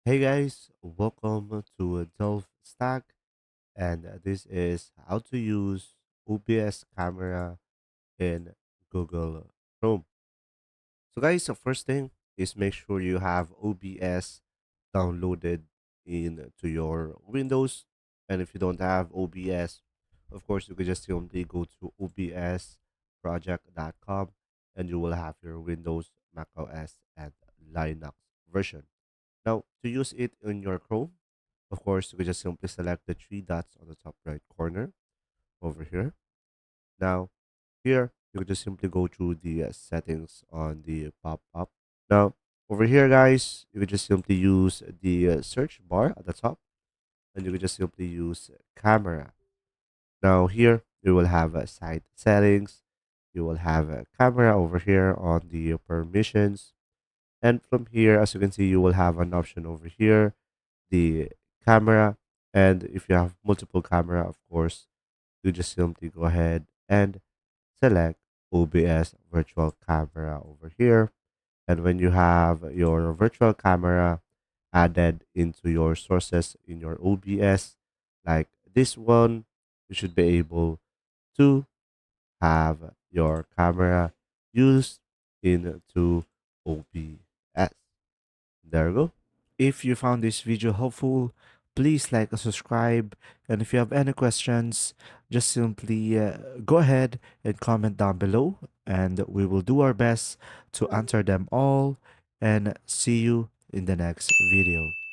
Hey guys, welcome to DelfStack, and this is how to use OBS camera in Google Chrome. So guys, the first thing is make sure you have OBS downloaded into your Windows. And if you don't have OBS, of course, you can just simply go to obsproject.com and you will have your Windows, Mac OS, and Linux version. Now, to use it in your Chrome, of course, you can just simply select the three dots on the top right corner over here. Now, here, you can just simply go through the settings on the pop-up. Now, over here, guys, you can just simply use the search bar at the top, and you can just simply use camera. Now, here, you will have site settings. You will have a camera over here on the permissions. And from here, as you can see, you will have an option over here, the camera. And if you have multiple camera, of course, you just simply go ahead and select OBS Virtual Camera over here. And when you have your virtual camera added into your sources in your OBS, like this one, you should be able to have your camera used into OBS. There we go. If you found this video helpful, please like and subscribe. And if you have any questions, just simply go ahead and comment down below, and we will do our best to answer them all. And see you in the next video.